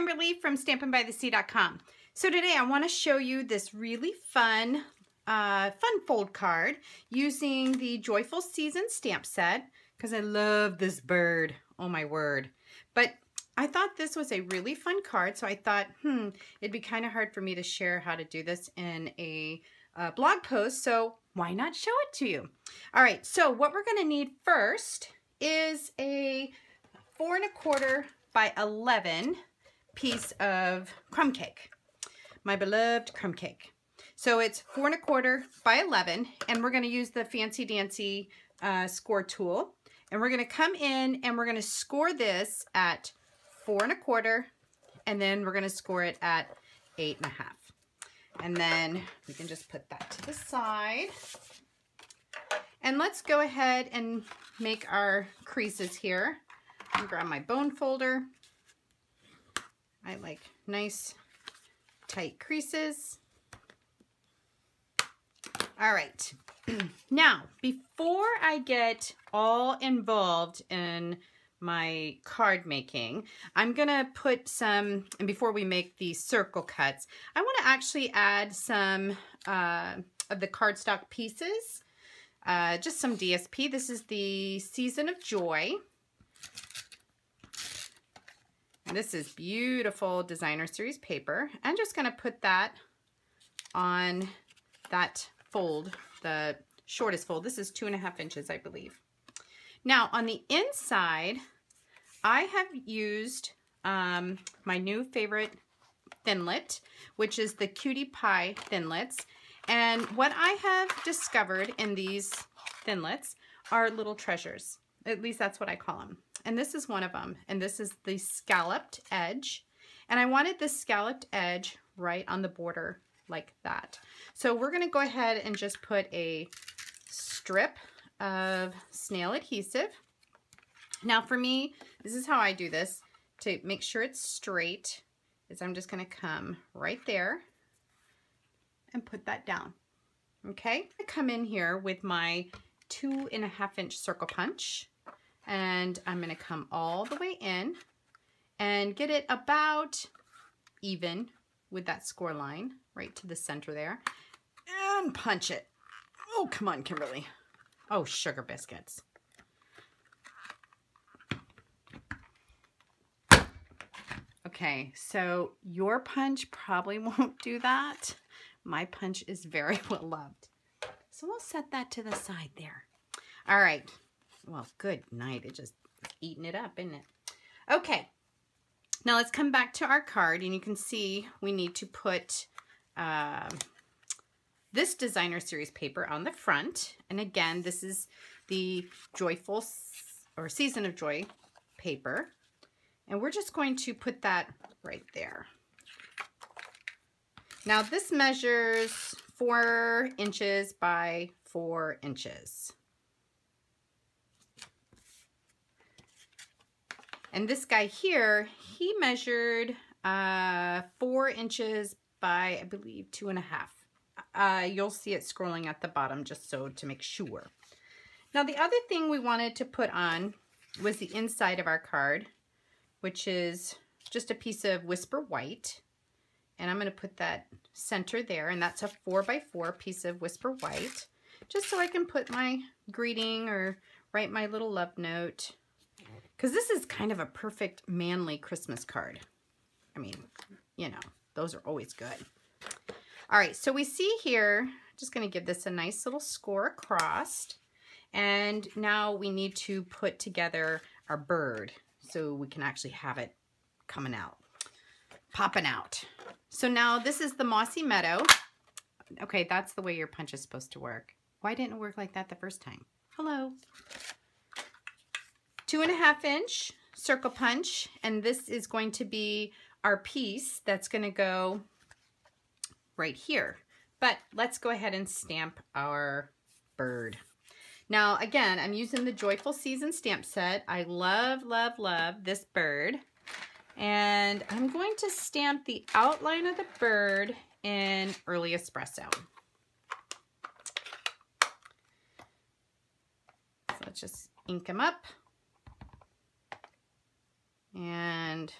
Kimberly from stampinbythesea.com. So today I want to show you this really fun fold card using the Joyful Season stamp set because I love this bird. Oh my word. But I thought this was a really fun card, so I thought, it'd be kind of hard for me to share how to do this in a blog post, so why not show it to you? All right, so what we're going to need first is a 4 1/4 by 11 piece of crumb cake, my beloved crumb cake. So it's 4 1/4 by 11, and we're going to use the Fancy Dancy score tool, and we're going to come in and we're going to score this at 4 1/4, and then we're going to score it at 8 1/2. And then we can just put that to the side. And let's go ahead and make our creases here. I'll grab my bone folder. I like nice tight creases. All right. Now, before I get all involved in my card making, I'm gonna put some, and before we make these circle cuts, I want to actually add some of the cardstock pieces, just some DSP. This is the Season of Joy, and this is beautiful designer series paper. I'm just gonna put that on that fold, the shortest fold. This is 2 1/2 inches, I believe. Now on the inside, I have used my new favorite Thinlit, which is the Cutie Pie Thinlits. And what I have discovered in these Thinlits are little treasures. At least that's what I call them. And this is one of them. And this is the scalloped edge. And I wanted this scalloped edge right on the border like that. So we're going to go ahead and just put a strip of snail adhesive. Now for me, this is how I do this to make sure it's straight, is I'm just going to come right there and put that down. Okay, I come in here with my 2 1/2 inch circle punch, and I'm going to come all the way in and get it about even with that score line right to the center there, and punch it. Oh, come on, Kimberly. Oh, sugar biscuits. Okay, so your punch probably won't do that. My punch is very well loved. So we'll set that to the side there. All right. Well, good night. It just eating it up, isn't it? Okay. Now let's come back to our card, and you can see we need to put this designer series paper on the front. And again, this is the Joyful or Season of Joy paper. And we're just going to put that right there. Now this measures 4 inches by 4 inches. And this guy here, he measured 4 inches by, I believe, 2 1/2. You'll see it scrolling at the bottom just so to make sure. Now the other thing we wanted to put on was the inside of our card, which is just a piece of Whisper White. And I'm going to put that center there, and that's a 4 by 4 piece of Whisper White, just so I can put my greeting or write my little love note. Because this is kind of a perfect manly Christmas card. I mean, you know, those are always good. All right, so we see here, just going to give this a nice little score across. And now we need to put together our bird so we can actually have it coming out, popping out. So now this is the Mossy Meadow. Okay, that's the way your punch is supposed to work. Why didn't it work like that the first time? Hello. 2 1/2 inch circle punch, and this is going to be our piece that's going to go right here. But let's go ahead and stamp our bird. Now again, I'm using the Joyful Season stamp set. I love, love, love this bird. And I'm going to stamp the outline of the bird in Early Espresso. So let's just ink them up. And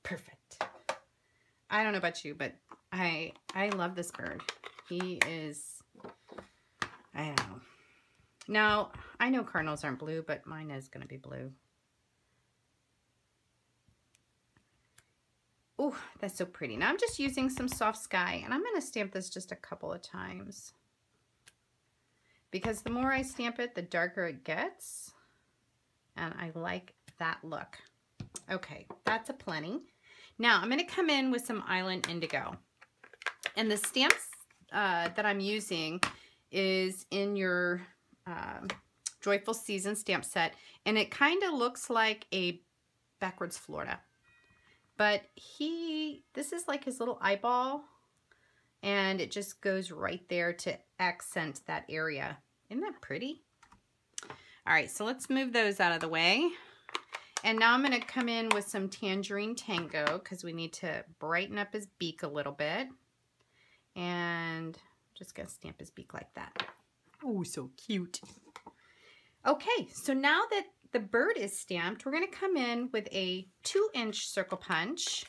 Perfect. I don't know about you, but I love this bird. He is, I don't know. Now, I know cardinals aren't blue, but mine is going to be blue. Oh, that's so pretty. Now I'm just using some soft sky, and I'm going to stamp this just a couple of times. Because the more I stamp it, the darker it gets. And I like that look. Okay, that's a plenty. Now I'm going to come in with some Island Indigo. And the stamps that I'm using is in your Joyful Season stamp set. And it kind of looks like a Backwards Florida. But this is like his little eyeball. And it just goes right there to accent that area. Isn't that pretty? All right, so let's move those out of the way. And now I'm going to come in with some Tangerine Tango because we need to brighten up his beak a little bit. And I'm just going to stamp his beak like that. Oh, so cute. Okay, so now that the bird is stamped, we're going to come in with a 2-inch circle punch.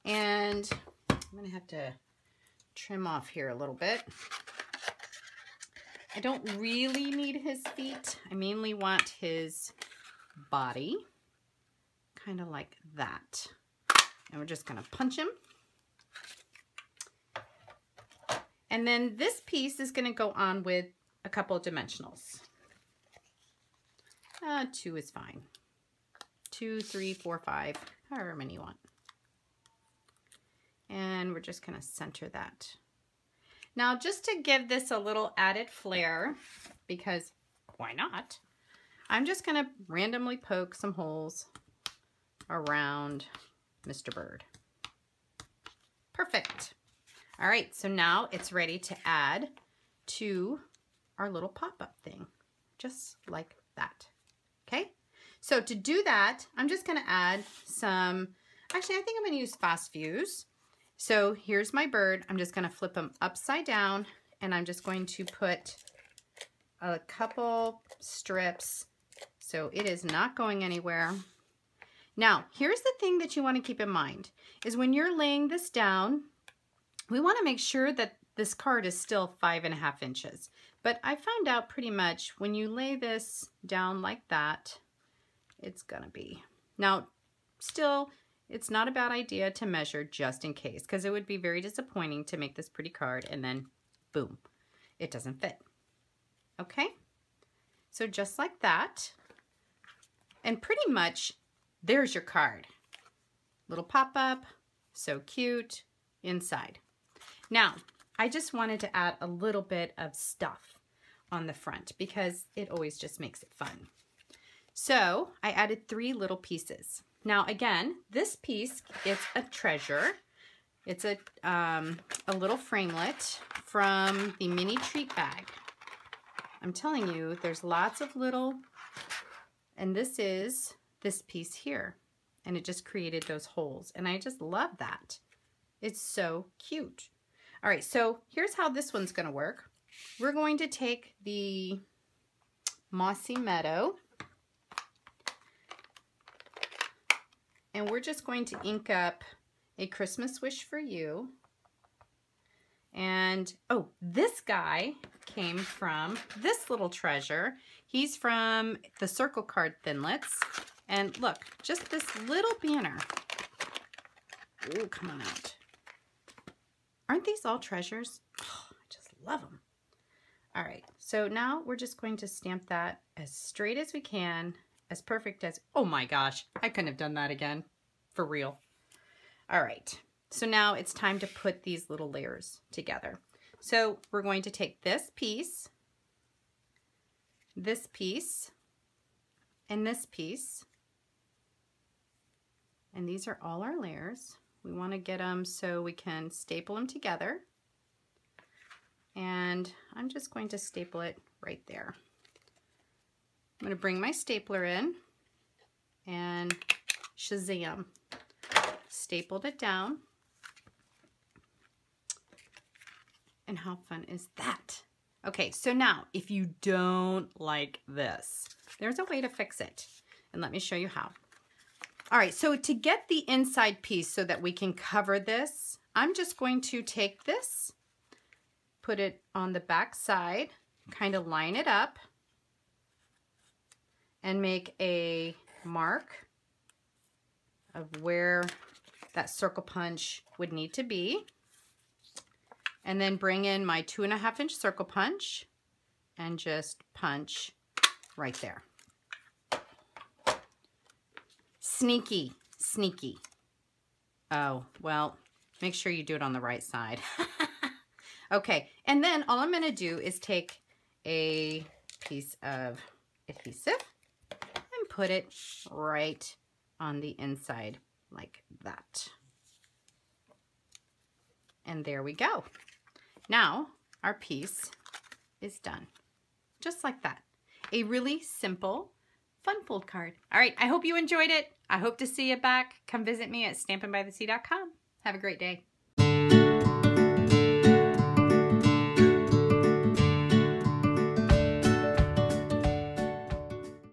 And I'm going to have to trim off here a little bit. I don't really need his feet. I mainly want his body, kind of like that. And we're just going to punch him. And then this piece is going to go on with a couple of dimensionals. 2 is fine. 2, 3, 4, 5, however many you want. And we're just going to center that. Now, just to give this a little added flair, because why not? I'm just going to randomly poke some holes around Mr. Bird. Perfect. All right, so now it's ready to add to our little pop-up thing, just like that. Okay, so to do that, I'm just going to add some, actually, I think I'm going to use Fast Fuse. So here's my bird. I'm just going to flip him upside down, and I'm just going to put a couple strips so it is not going anywhere. Now, here's the thing that you want to keep in mind, is when you're laying this down, we want to make sure that this card is still 5.5 inches. But I found out pretty much when you lay this down like that, it's going to be. Now, still, it's not a bad idea to measure just in case, because it would be very disappointing to make this pretty card and then, boom, it doesn't fit. Okay? So just like that. And pretty much, there's your card. Little pop-up, so cute, inside. Now, I just wanted to add a little bit of stuff on the front because it always just makes it fun. So I added 3 little pieces. Now again, this piece is a treasure. It's a little framelit from the mini treat bag. I'm telling you, there's lots of little, and this is this piece here. And it just created those holes. And I just love that. It's so cute. All right, so here's how this one's going to work. We're going to take the Mossy Meadow, and we're just going to ink up A Christmas Wish for You. And, oh, this guy came from this little treasure. He's from the Circle Card Thinlits. And look, just this little banner. Oh, come on out. Aren't these all treasures? Oh, I just love them. All right, so now we're just going to stamp that as straight as we can, as perfect as, oh my gosh, I couldn't have done that again, for real. All right, so now it's time to put these little layers together. So we're going to take this piece, and this piece, and these are all our layers. We want to get them so we can staple them together. And I'm just going to staple it right there. I'm going to bring my stapler in and shazam, stapled it down. And how fun is that? Okay, so now if you don't like this, there's a way to fix it. And let me show you how. All right, so to get the inside piece so that we can cover this, I'm just going to take this, put it on the back side, kind of line it up, and make a mark of where that circle punch would need to be. And then bring in my 2.5 inch circle punch and just punch right there. Sneaky, sneaky. Oh, well, make sure you do it on the right side. Okay, and then all I'm gonna do is take a piece of adhesive and put it right on the inside like that. And there we go. Now our piece is done. Just like that. A really simple, fun fold card. All right, I hope you enjoyed it. I hope to see you back. Come visit me at stampinbythesea.com. Have a great day.